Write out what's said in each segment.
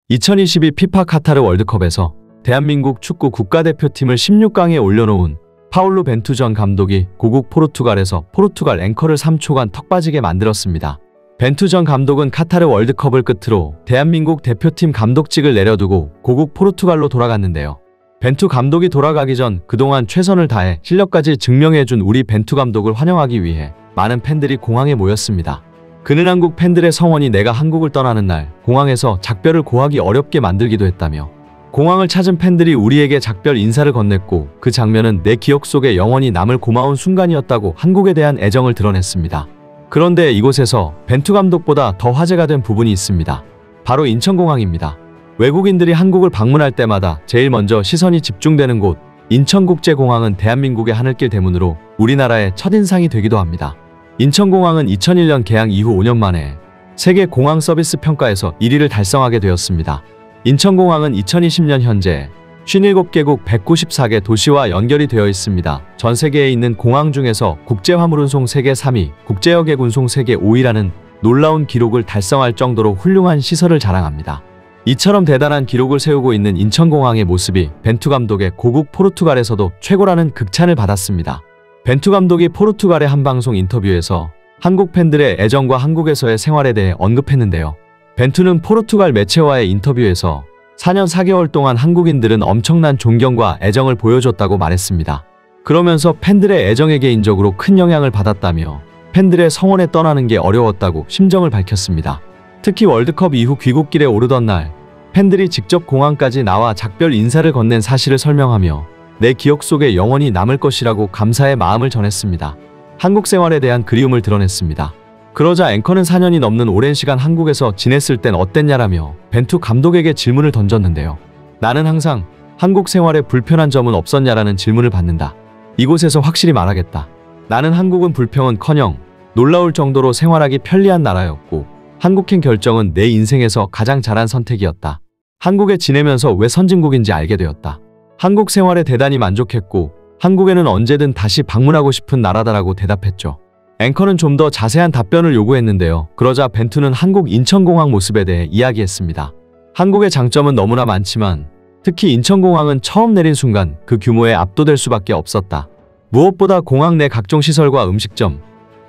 2022 피파 카타르 월드컵에서 대한민국 축구 국가대표팀을 16강에 올려놓은 파울루 벤투전 감독이 고국 포르투갈에서 포르투갈 앵커를 3초간 턱 빠지게 만들었습니다. 벤투전 감독은 카타르 월드컵을 끝으로 대한민국 대표팀 감독직을 내려두고 고국 포르투갈로 돌아갔는데요. 벤투 감독이 돌아가기 전 그동안 최선을 다해 실력까지 증명해준 우리 벤투 감독을 환영하기 위해 많은 팬들이 공항에 모였습니다. 그는 한국 팬들의 성원이 내가 한국을 떠나는 날 공항에서 작별을 고하기 어렵게 만들기도 했다며 공항을 찾은 팬들이 우리에게 작별 인사를 건넸고 그 장면은 내 기억 속에 영원히 남을 고마운 순간이었다고 한국에 대한 애정을 드러냈습니다. 그런데 이곳에서 벤투 감독보다 더 화제가 된 부분이 있습니다. 바로 인천공항입니다. 외국인들이 한국을 방문할 때마다 제일 먼저 시선이 집중되는 곳 인천국제공항은 대한민국의 하늘길 대문으로 우리나라의 첫인상이 되기도 합니다. 인천공항은 2001년 개항 이후 5년 만에 세계 공항 서비스 평가에서 1위를 달성하게 되었습니다. 인천공항은 2020년 현재 57개국 194개 도시와 연결이 되어 있습니다. 전 세계에 있는 공항 중에서 국제화물운송 세계 3위, 국제여객 운송 세계 5위라는 놀라운 기록을 달성할 정도로 훌륭한 시설을 자랑합니다. 이처럼 대단한 기록을 세우고 있는 인천공항의 모습이 벤투 감독의 고국 포르투갈에서도 최고라는 극찬을 받았습니다. 벤투 감독이 포르투갈의 한 방송 인터뷰에서 한국 팬들의 애정과 한국에서의 생활에 대해 언급했는데요. 벤투는 포르투갈 매체와의 인터뷰에서 4년 4개월 동안 한국인들은 엄청난 존경과 애정을 보여줬다고 말했습니다. 그러면서 팬들의 애정에 개인적으로 큰 영향을 받았다며 팬들의 성원에 떠나는 게 어려웠다고 심정을 밝혔습니다. 특히 월드컵 이후 귀국길에 오르던 날 팬들이 직접 공항까지 나와 작별 인사를 건넨 사실을 설명하며 내 기억 속에 영원히 남을 것이라고 감사의 마음을 전했습니다. 한국 생활에 대한 그리움을 드러냈습니다. 그러자 앵커는 4년이 넘는 오랜 시간 한국에서 지냈을 땐 어땠냐라며 벤투 감독에게 질문을 던졌는데요. 나는 항상 한국 생활에 불편한 점은 없었냐라는 질문을 받는다. 이곳에서 확실히 말하겠다. 나는 한국은 불평은커녕 놀라울 정도로 생활하기 편리한 나라였고 한국행 결정은 내 인생에서 가장 잘한 선택이었다. 한국에 지내면서 왜 선진국인지 알게 되었다. 한국 생활에 대단히 만족했고 한국에는 언제든 다시 방문하고 싶은 나라다라고 대답했죠. 앵커는 좀 더 자세한 답변을 요구했는데요. 그러자 벤투는 한국 인천공항 모습에 대해 이야기했습니다. 한국의 장점은 너무나 많지만 특히 인천공항은 처음 내린 순간 그 규모에 압도될 수밖에 없었다. 무엇보다 공항 내 각종 시설과 음식점,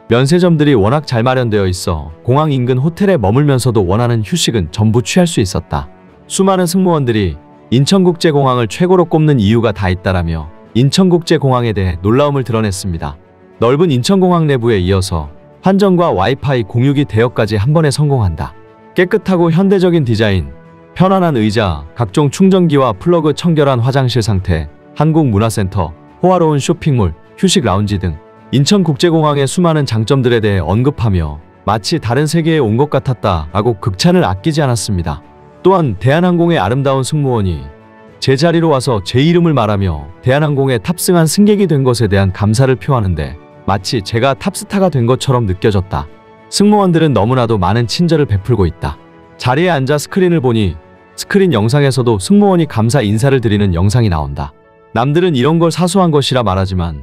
면세점들이 워낙 잘 마련되어 있어 공항 인근 호텔에 머물면서도 원하는 휴식은 전부 취할 수 있었다. 수많은 승무원들이 인천국제공항을 최고로 꼽는 이유가 다 있다라며 인천국제공항에 대해 놀라움을 드러냈습니다. 넓은 인천공항 내부에 이어서 환전과 와이파이 공유기 대여까지 한 번에 성공한다. 깨끗하고 현대적인 디자인, 편안한 의자, 각종 충전기와 플러그 청결한 화장실 상태, 한국문화센터, 호화로운 쇼핑몰, 휴식 라운지 등 인천국제공항의 수많은 장점들에 대해 언급하며 마치 다른 세계에 온 것 같았다라고 극찬을 아끼지 않았습니다. 또한 대한항공의 아름다운 승무원이 제 자리로 와서 제 이름을 말하며 대한항공에 탑승한 승객이 된 것에 대한 감사를 표하는데 마치 제가 탑스타가 된 것처럼 느껴졌다. 승무원들은 너무나도 많은 친절을 베풀고 있다. 자리에 앉아 스크린을 보니 스크린 영상에서도 승무원이 감사 인사를 드리는 영상이 나온다. 남들은 이런 걸 사소한 것이라 말하지만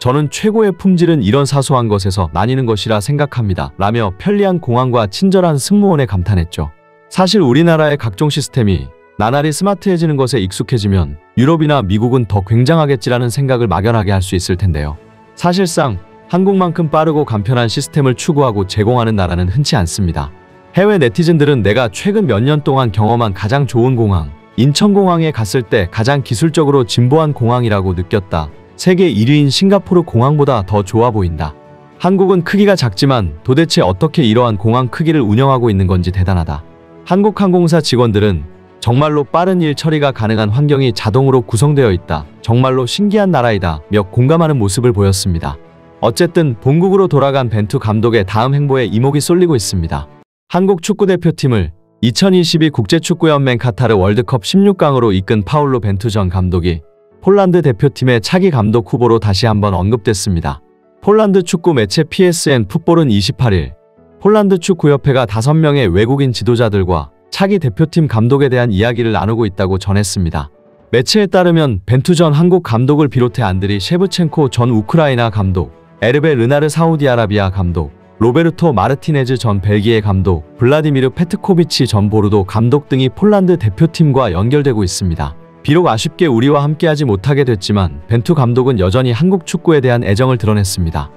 저는 최고의 품질은 이런 사소한 것에서 나뉘는 것이라 생각합니다. 라며 편리한 공항과 친절한 승무원에 감탄했죠. 사실 우리나라의 각종 시스템이 나날이 스마트해지는 것에 익숙해지면 유럽이나 미국은 더 굉장하겠지라는 생각을 막연하게 할 수 있을 텐데요. 사실상 한국만큼 빠르고 간편한 시스템을 추구하고 제공하는 나라는 흔치 않습니다. 해외 네티즌들은 내가 최근 몇 년 동안 경험한 가장 좋은 공항, 인천공항에 갔을 때 가장 기술적으로 진보한 공항이라고 느꼈다. 세계 1위인 싱가포르 공항보다 더 좋아 보인다. 한국은 크기가 작지만 도대체 어떻게 이러한 공항 크기를 운영하고 있는 건지 대단하다. 한국항공사 직원들은 정말로 빠른 일 처리가 가능한 환경이 자동으로 구성되어 있다. 정말로 신기한 나라이다. 며 공감하는 모습을 보였습니다. 어쨌든 본국으로 돌아간 벤투 감독의 다음 행보에 이목이 쏠리고 있습니다. 한국 축구대표팀을 2022 국제축구연맹 카타르 월드컵 16강으로 이끈 파울루 벤투전 감독이 폴란드 대표팀의 차기 감독 후보로 다시 한번 언급됐습니다. 폴란드 축구 매체 PSN 풋볼은 28일 폴란드 축구협회가 5명의 외국인 지도자들과 차기 대표팀 감독에 대한 이야기를 나누고 있다고 전했습니다. 매체에 따르면 벤투 전 한국 감독을 비롯해 안드리 셰브첸코 전 우크라이나 감독, 에르베 르나르 사우디아라비아 감독, 로베르토 마르티네즈 전 벨기에 감독, 블라디미르 페트코비치 전 보르도 감독 등이 폴란드 대표팀과 연결되고 있습니다. 비록 아쉽게 우리와 함께하지 못하게 됐지만 벤투 감독은 여전히 한국 축구에 대한 애정을 드러냈습니다.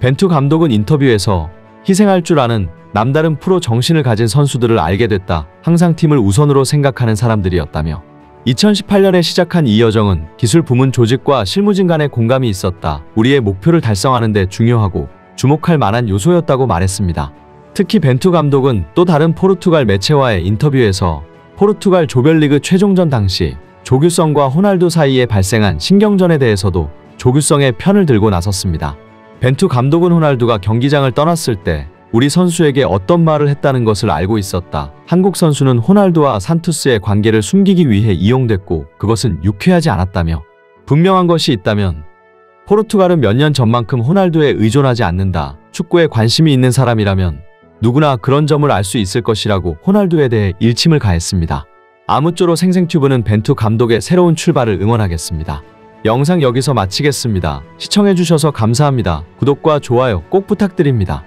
벤투 감독은 인터뷰에서 희생할 줄 아는 남다른 프로 정신을 가진 선수들을 알게 됐다. 항상 팀을 우선으로 생각하는 사람들이었다며 2018년에 시작한 이 여정은 기술 부문 조직과 실무진 간의 공감이 있었다. 우리의 목표를 달성하는 데 중요하고 주목할 만한 요소였다고 말했습니다. 특히 벤투 감독은 또 다른 포르투갈 매체와의 인터뷰에서 포르투갈 조별리그 최종전 당시 조규성과 호날두 사이에 발생한 신경전에 대해서도 조규성의 편을 들고 나섰습니다. 벤투 감독은 호날두가 경기장을 떠났을 때 우리 선수에게 어떤 말을 했다는 것을 알고 있었다. 한국 선수는 호날두와 산투스의 관계를 숨기기 위해 이용됐고 그것은 유쾌하지 않았다며 분명한 것이 있다면 포르투갈은 몇 년 전만큼 호날두에 의존하지 않는다. 축구에 관심이 있는 사람이라면 누구나 그런 점을 알 수 있을 것이라고 호날두에 대해 일침을 가했습니다. 아무쪼록 생생튜브는 벤투 감독의 새로운 출발을 응원하겠습니다. 영상 여기서 마치겠습니다. 시청해주셔서 감사합니다. 구독과 좋아요 꼭 부탁드립니다.